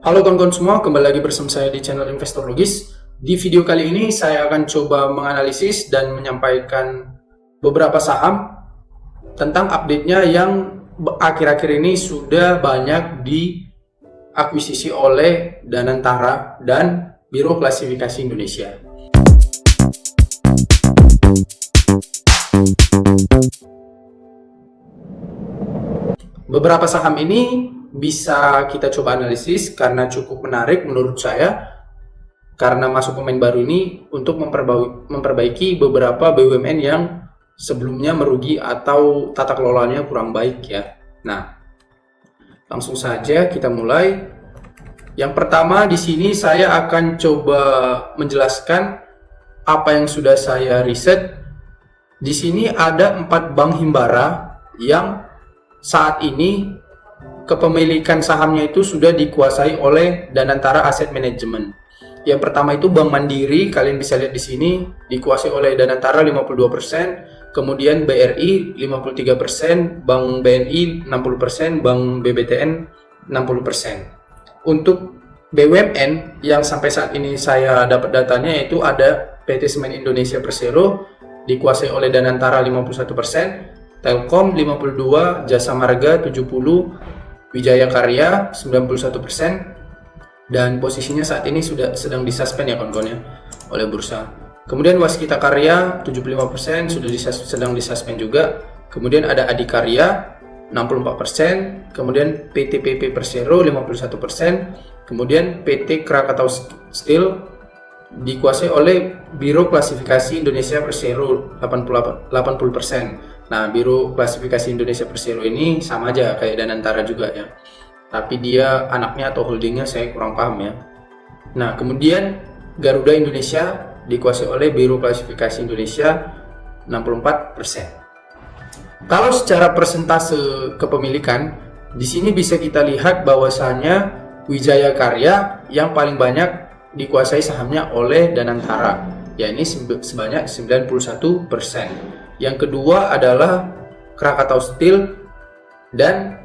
Halo kawan-kawan semua, kembali lagi bersama saya di channel Investor Logis. Di video kali ini saya akan coba menganalisis dan menyampaikan beberapa saham tentang update-nya yang akhir-akhir ini sudah banyak diakuisisi oleh Danantara dan Biro Klasifikasi Indonesia. Beberapa saham ini bisa kita coba analisis karena cukup menarik menurut saya, karena masuk pemain baru ini untuk memperbaiki beberapa BUMN yang sebelumnya merugi atau tata kelolanya kurang baik ya. Nah, langsung saja kita mulai. Yang pertama di sini saya akan coba menjelaskan apa yang sudah saya riset. Di sini ada 4 bank himbara yang saat ini kepemilikan sahamnya itu sudah dikuasai oleh Danantara Asset Management. Yang pertama itu Bank Mandiri, kalian bisa lihat di sini dikuasai oleh Danantara 52%, kemudian BRI 53%, Bank BNI 60%, Bank BBTN 60%. Untuk BUMN yang sampai saat ini saya dapat datanya yaitu ada PT Semen Indonesia Persero dikuasai oleh Danantara 51%, Telkom 52%, Jasa Marga 70%, Wijaya Karya 91%, dan posisinya saat ini sudah sedang disuspend ya kawan-kawan ya oleh bursa. Kemudian Waskita Karya 75% sudah sedang disuspend juga. Kemudian ada Adikarya 64%, kemudian PT PP Persero 51%, kemudian PT Krakatau Steel dikuasai oleh Biro Klasifikasi Indonesia Persero 80%. Nah, Biro Klasifikasi Indonesia Persero ini sama aja kayak Danantara juga ya. Tapi dia anaknya atau holdingnya saya kurang paham ya. Nah, kemudian Garuda Indonesia dikuasai oleh Biro Klasifikasi Indonesia 64%. Kalau secara persentase kepemilikan, di sini bisa kita lihat bahwasanya Wijaya Karya yang paling banyak dikuasai sahamnya oleh Danantara, yakni sebanyak 91%. Yang kedua adalah Krakatau Steel, dan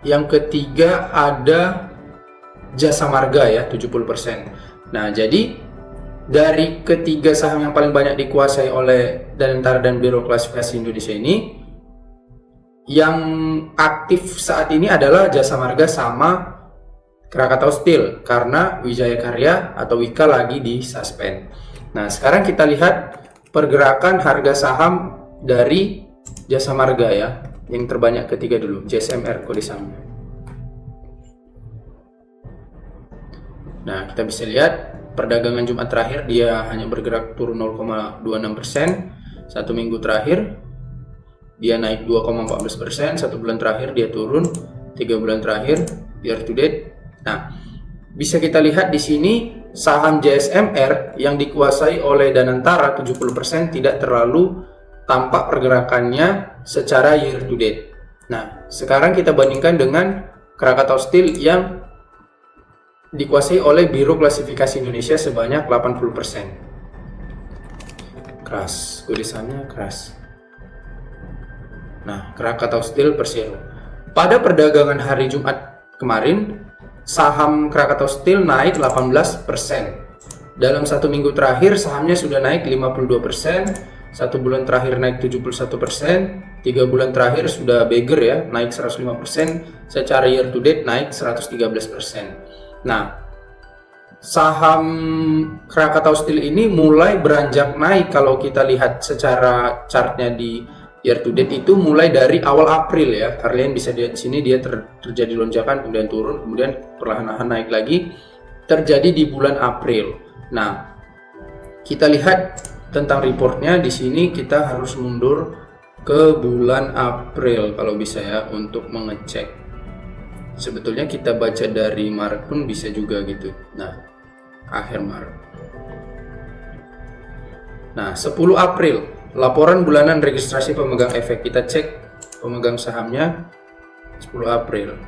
yang ketiga ada Jasa Marga ya 70%. Nah, jadi dari ketiga saham yang paling banyak dikuasai oleh Danantara dan Biro Klasifikasi Indonesia ini, yang aktif saat ini adalah Jasa Marga sama Krakatau Steel, karena Wijaya Karya atau Wika lagi di suspend. Nah, sekarang kita lihat pergerakan harga saham dari Jasa Marga ya, yang terbanyak ketiga dulu, JSMR kode sahamnya. Nah, kita bisa lihat perdagangan Jumat terakhir dia hanya bergerak turun 0,26%, satu minggu terakhir dia naik 2,14%, satu bulan terakhir dia turun, 3 bulan terakhir year to date. Nah, bisa kita lihat di sini saham JSMR yang dikuasai oleh Danantara 70% tidak terlalu tampak pergerakannya secara year to date. Nah, sekarang kita bandingkan dengan Krakatau Steel yang dikuasai oleh Biro Klasifikasi Indonesia sebanyak 80%. Keras, tulisannya keras. Nah, Krakatau Steel Persero. Pada perdagangan hari Jumat kemarin, saham Krakatau Steel naik 18%. Dalam satu minggu terakhir sahamnya sudah naik 52%, satu bulan terakhir naik 71%, 3 bulan terakhir sudah beggar ya, naik 105%, secara year to date naik 113%. Nah, saham Krakatau Steel ini mulai beranjak naik kalau kita lihat secara chartnya di year to date itu mulai dari awal April ya. Kalian bisa lihat di sini dia terjadi lonjakan, kemudian turun, kemudian perlahan-lahan naik lagi, terjadi di bulan April. Nah, kita lihat tentang reportnya di sini, kita harus mundur ke bulan April kalau bisa ya untuk mengecek. Sebetulnya kita baca dari Maret pun bisa juga gitu. Nah, akhir Maret. Nah, 10 April laporan bulanan registrasi pemegang efek. Kita cek pemegang sahamnya 10 April.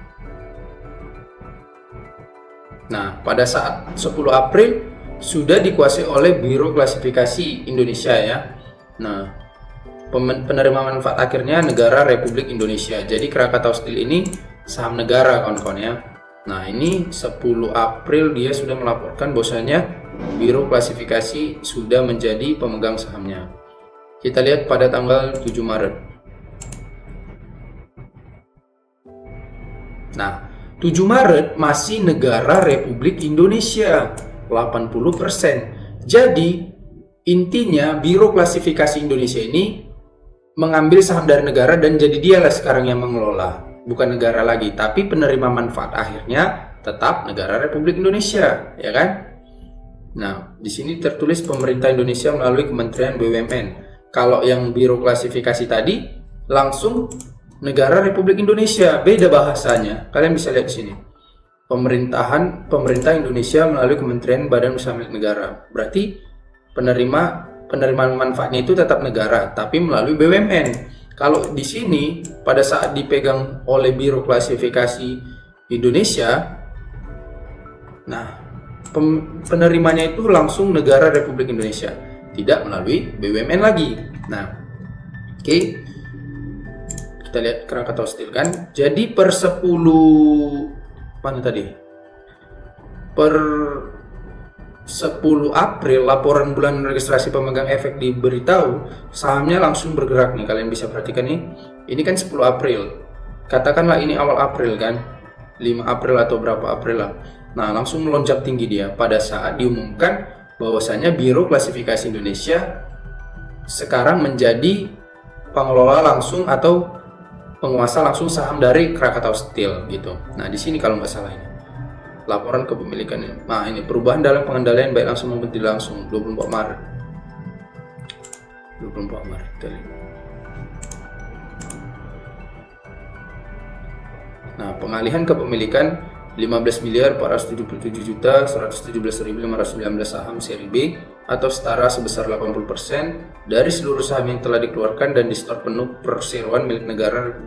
Nah, pada saat 10 April sudah dikuasai oleh Biro Klasifikasi Indonesia ya. Nah, penerima manfaat akhirnya negara Republik Indonesia. Jadi Krakatau Steel ini saham negara kawan-kawan ya. Nah, ini 10 April dia sudah melaporkan bahwasanya Biro Klasifikasi sudah menjadi pemegang sahamnya. Kita lihat pada tanggal 7 Maret. Nah, 7 Maret masih negara Republik Indonesia 80%. Jadi intinya Biro Klasifikasi Indonesia ini mengambil saham dari negara dan jadi dialah sekarang yang mengelola, bukan negara lagi, tapi penerima manfaat akhirnya tetap negara Republik Indonesia, ya kan? Nah, di sini tertulis pemerintah Indonesia melalui Kementerian BUMN. Kalau yang Biro Klasifikasi tadi langsung negara Republik Indonesia, beda bahasanya. Kalian bisa lihat di sini. Pemerintah Indonesia melalui Kementerian Badan Usaha Milik Negara. Berarti penerimaan manfaatnya itu tetap negara, tapi melalui BUMN. Kalau di sini pada saat dipegang oleh Biro Klasifikasi Indonesia, nah penerimanya itu langsung negara Republik Indonesia, tidak melalui BUMN lagi. Nah, oke. Kita lihat Krakatau Steel kan. Jadi per 10 mana tadi? Per 10 April laporan bulan registrasi pemegang efek diberitahu, sahamnya langsung bergerak nih. Kalian bisa perhatikan nih. Ini kan 10 April. Katakanlah ini awal April kan. 5 April atau berapa April lah. Nah, langsung melonjak tinggi dia pada saat diumumkan bahwasanya Biro Klasifikasi Indonesia sekarang menjadi pengelola langsung atau penguasa langsung saham dari Krakatau Steel gitu. Nah, di sini kalau nggak salah ini laporan kepemilikan. Nah, ini perubahan dalam pengendalian baik langsung maupun tidak langsung 24 Maret. 24 Maret. Nah, pengalihan kepemilikan 15.477.117.519 saham seri B atau setara sebesar 80% dari seluruh saham yang telah dikeluarkan dan disetor penuh perseroan milik negara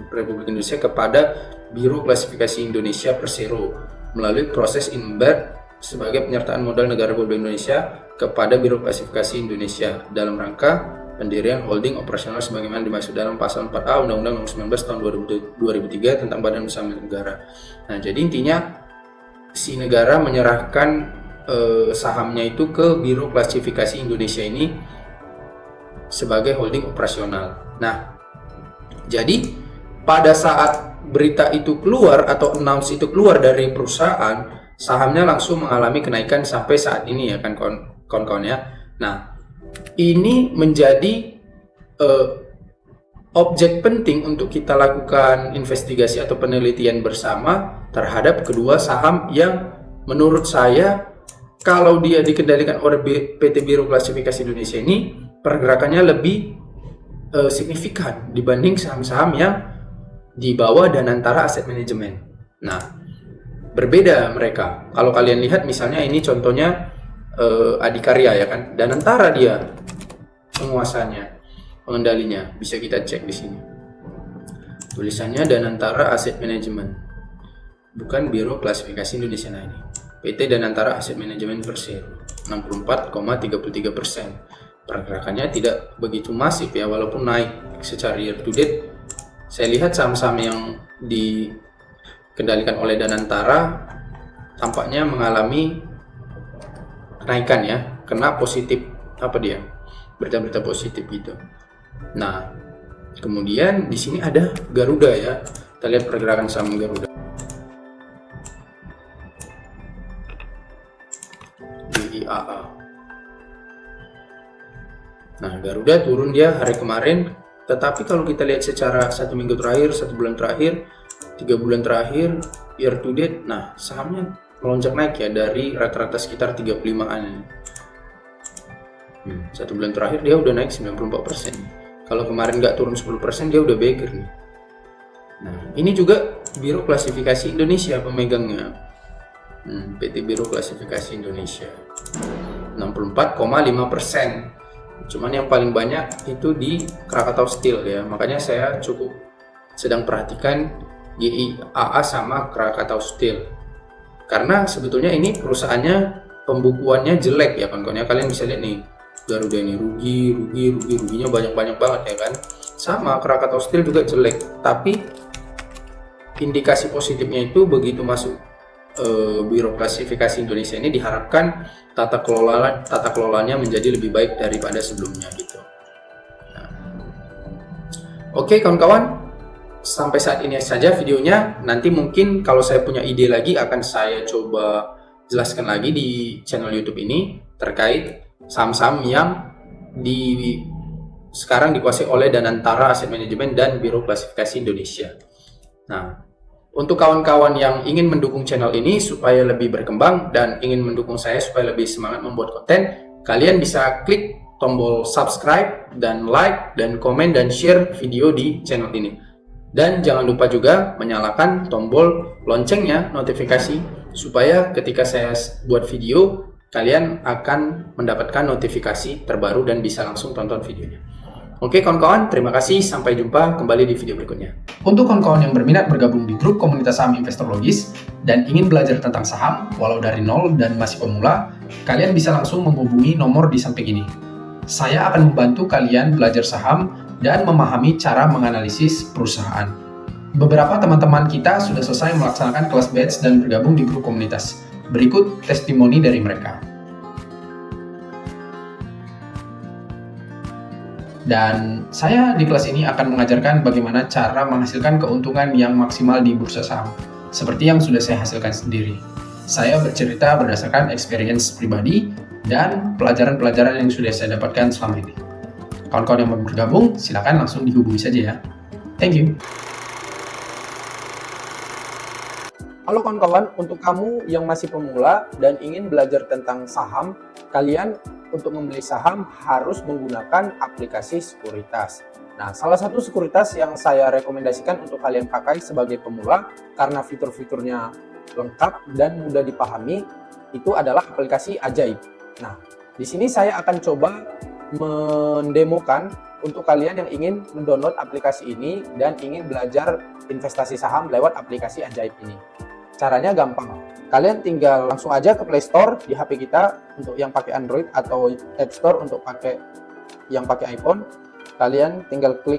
Republik Indonesia kepada Biro Klasifikasi Indonesia Persero melalui proses INBAD sebagai penyertaan modal negara Republik Indonesia kepada Biro Klasifikasi Indonesia dalam rangka pendirian holding operasional sebagaimana dimaksud dalam pasal 4A Undang-Undang Nomor 19 Tahun 2003 tentang Badan Usaha Milik Negara. Nah, jadi intinya si negara menyerahkan sahamnya itu ke Biro Klasifikasi Indonesia ini sebagai holding operasional. Nah, jadi pada saat berita itu keluar atau announce itu keluar dari perusahaan, sahamnya langsung mengalami kenaikan sampai saat ini ya kan kawan-kawan ya. Nah, ini menjadi objek penting untuk kita lakukan investigasi atau penelitian bersama terhadap kedua saham yang menurut saya kalau dia dikendalikan oleh PT Biro Klasifikasi Indonesia ini pergerakannya lebih signifikan dibanding saham-saham yang di bawah Danantara Asset Management. Nah, berbeda mereka. Kalau kalian lihat misalnya ini contohnya Adikarya ya kan, Danantara dia penguasanya, pengendalinya, bisa kita cek di sini. Tulisannya Danantara Asset Management, bukan Biro Klasifikasi Indonesia. Nah, ini PT Danantara Asset Management Persero 64,33%. Pergerakannya tidak begitu masif ya, walaupun naik secara year to date. Saya lihat saham-saham yang dikendalikan oleh Danantara tampaknya mengalami kenaikan ya, kena positif berita-berita positif gitu. Nah, kemudian di sini ada Garuda ya. Kita lihat pergerakan saham Garuda. GIAA. Nah, Garuda turun dia hari kemarin, tetapi kalau kita lihat secara 1 minggu terakhir, 1 bulan terakhir, 3 bulan terakhir, year to date, nah sahamnya melonjak naik ya dari rata-rata sekitar 35-an. 1 bulan terakhir dia udah naik 94%. Kalau kemarin nggak turun 10% dia udah beggar nih. Nah, ini juga Biro Klasifikasi Indonesia pemegangnya. PT Biro Klasifikasi Indonesia 64,5%. Cuman yang paling banyak itu di Krakatau Steel ya. Makanya saya cukup sedang perhatikan GIAA sama Krakatau Steel. Karena sebetulnya ini perusahaannya pembukuannya jelek ya kawan-kawan. Kalian bisa lihat nih, Garuda ini ruginya banyak banget ya kan. Sama Krakatau Steel juga jelek, tapi indikasi positifnya itu begitu masuk Biro Klasifikasi Indonesia ini diharapkan tata kelolanya menjadi lebih baik daripada sebelumnya gitu. Nah, oke kawan-kawan, sampai saat ini saja videonya. Nanti mungkin kalau saya punya ide lagi akan saya coba jelaskan lagi di channel YouTube ini terkait saham-saham yang sekarang dikuasai oleh Danantara Asset Management dan Biro Klasifikasi Indonesia. Nah, untuk kawan-kawan yang ingin mendukung channel ini supaya lebih berkembang dan ingin mendukung saya supaya lebih semangat membuat konten, kalian bisa klik tombol subscribe dan like dan komen dan share video di channel ini. Dan jangan lupa juga menyalakan tombol loncengnya, notifikasi, supaya ketika saya buat video, kalian akan mendapatkan notifikasi terbaru dan bisa langsung tonton videonya. Oke kawan-kawan, terima kasih. Sampai jumpa kembali di video berikutnya. Untuk kawan-kawan yang berminat bergabung di grup komunitas saham investor logis dan ingin belajar tentang saham walau dari nol dan masih pemula, kalian bisa langsung menghubungi nomor di samping ini. Saya akan membantu kalian belajar saham dan memahami cara menganalisis perusahaan. Beberapa teman-teman kita sudah selesai melaksanakan kelas batch dan bergabung di grup komunitas. Berikut testimoni dari mereka. Dan saya di kelas ini akan mengajarkan bagaimana cara menghasilkan keuntungan yang maksimal di bursa saham, seperti yang sudah saya hasilkan sendiri. Saya bercerita berdasarkan experience pribadi dan pelajaran-pelajaran yang sudah saya dapatkan selama ini. Kawan-kawan yang mau bergabung, silakan langsung dihubungi saja ya. Thank you. Halo kawan-kawan, untuk kamu yang masih pemula dan ingin belajar tentang saham, kalian untuk membeli saham harus menggunakan aplikasi sekuritas. Nah, salah satu sekuritas yang saya rekomendasikan untuk kalian pakai sebagai pemula karena fitur-fiturnya lengkap dan mudah dipahami, itu adalah aplikasi Ajaib. Nah, di sini saya akan coba mendemokan untuk kalian yang ingin mendownload aplikasi ini dan ingin belajar investasi saham lewat aplikasi Ajaib ini. Caranya gampang. Kalian tinggal langsung aja ke Play Store di HP kita untuk yang pakai Android atau App Store untuk yang pakai iPhone. Kalian tinggal klik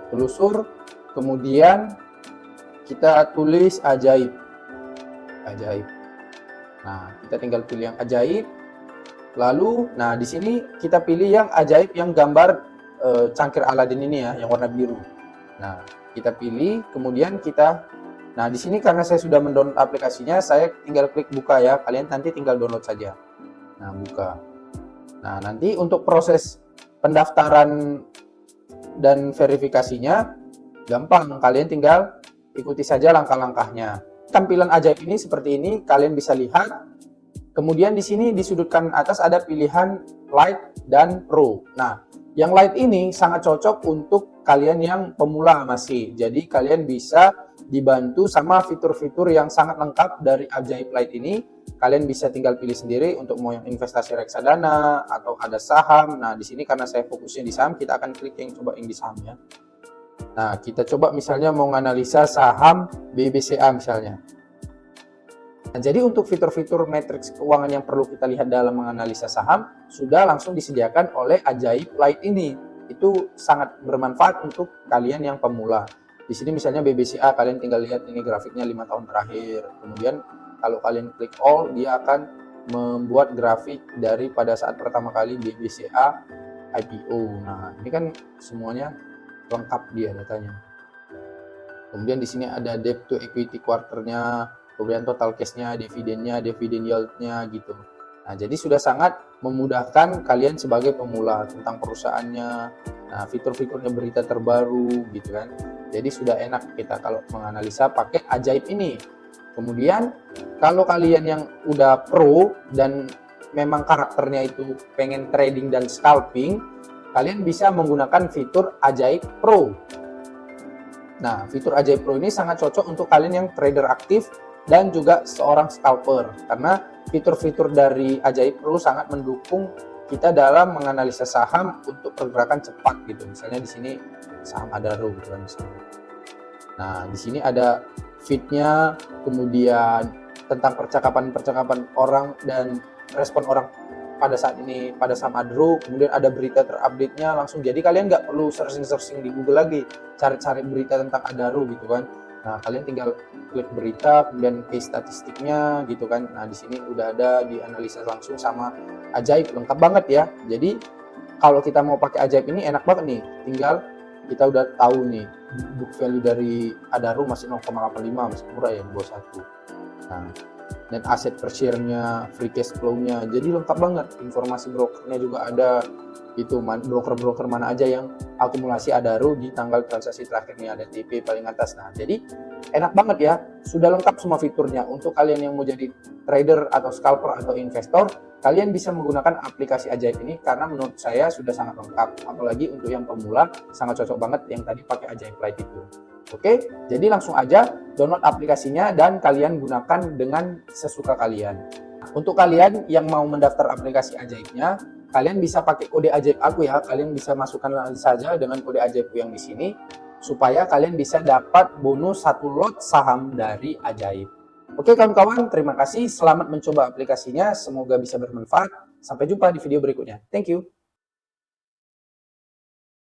telusur, kemudian kita tulis Ajaib. Ajaib. Nah, kita tinggal pilih yang Ajaib. Lalu, nah di sini kita pilih yang Ajaib yang gambar cangkir Aladin ini ya, yang warna biru. Nah, kita pilih, kemudian nah, di sini karena saya sudah mendownload aplikasinya, saya tinggal klik buka ya. Kalian nanti tinggal download saja. Nah, buka. Nah, nanti untuk proses pendaftaran dan verifikasinya gampang. Kalian tinggal ikuti saja langkah-langkahnya. Tampilan Ajaib ini seperti ini, kalian bisa lihat. Kemudian di sini di sudut kanan atas ada pilihan Lite dan Pro. Nah, yang Lite ini sangat cocok untuk kalian yang pemula masih. Jadi kalian bisa dibantu sama fitur-fitur yang sangat lengkap dari Ajaib Lite ini. Kalian bisa tinggal pilih sendiri untuk mau yang investasi reksadana atau ada saham. Nah, di sini karena saya fokusnya di saham, kita akan klik yang di saham ya. Nah, kita coba misalnya mau menganalisa saham BBCA misalnya. Nah, jadi untuk fitur-fitur matriks keuangan yang perlu kita lihat dalam menganalisa saham sudah langsung disediakan oleh Ajaib Lite ini. Itu sangat bermanfaat untuk kalian yang pemula. Di sini misalnya BBCA, kalian tinggal lihat ini grafiknya 5 tahun terakhir. Kemudian kalau kalian klik all, dia akan membuat grafik dari pada saat pertama kali BBCA IPO. Nah, ini kan semuanya lengkap dia datanya. Kemudian di sini ada debt to equity quarternya, kemudian total cash-nya, dividennya, dividen yield-nya gitu. Nah, jadi sudah sangat memudahkan kalian sebagai pemula tentang perusahaannya. Nah, fitur-fiturnya berita terbaru gitu kan. Jadi sudah enak kita kalau menganalisa pakai Ajaib ini. Kemudian kalau kalian yang udah pro dan memang karakternya itu pengen trading dan scalping, kalian bisa menggunakan fitur Ajaib Pro. Nah, fitur Ajaib Pro ini sangat cocok untuk kalian yang trader aktif dan juga seorang scalper, karena fitur-fitur dari Ajaib Pro sangat mendukung kita dalam menganalisa saham untuk pergerakan cepat gitu. Misalnya di sini saham Adaro gitu kan misalnya. Nah, di sini ada feed-nya, kemudian tentang percakapan-percakapan orang dan respon orang pada saat ini pada saham Adaro, kemudian ada berita terupdate-nya langsung. Jadi kalian nggak perlu searching di Google lagi, cari-cari berita tentang Adaro gitu kan. Nah, kalian tinggal klik berita, kemudian case statistiknya gitu kan. Nah, di sini udah ada dianalisa langsung sama Ajaib, lengkap banget ya. Jadi kalau kita mau pakai Ajaib ini enak banget nih. Tinggal kita udah tahu nih book value dari Adaro masih 0,85, masih murah ya, di bawah 1. Nah, dan aset per share-nya, free cash flow-nya. Jadi lengkap banget. Informasi brokernya juga ada. Itu broker-broker mana aja yang akumulasi Adaro di tanggal transaksi terakhirnya, ada TP paling atas. Nah, jadi enak banget ya. Sudah lengkap semua fiturnya. Untuk kalian yang mau jadi trader atau scalper atau investor, kalian bisa menggunakan aplikasi Ajaib ini karena menurut saya sudah sangat lengkap. Apalagi untuk yang pemula sangat cocok banget yang tadi pakai Ajaib Lite itu. Oke, jadi langsung aja download aplikasinya dan kalian gunakan dengan sesuka kalian. Untuk kalian yang mau mendaftar aplikasi Ajaibnya, kalian bisa pakai kode Ajaib aku ya. Kalian bisa masukkan saja dengan kode Ajaibku yang di sini supaya kalian bisa dapat bonus 1 lot saham dari Ajaib. Oke kawan-kawan, terima kasih. Selamat mencoba aplikasinya. Semoga bisa bermanfaat. Sampai jumpa di video berikutnya. Thank you.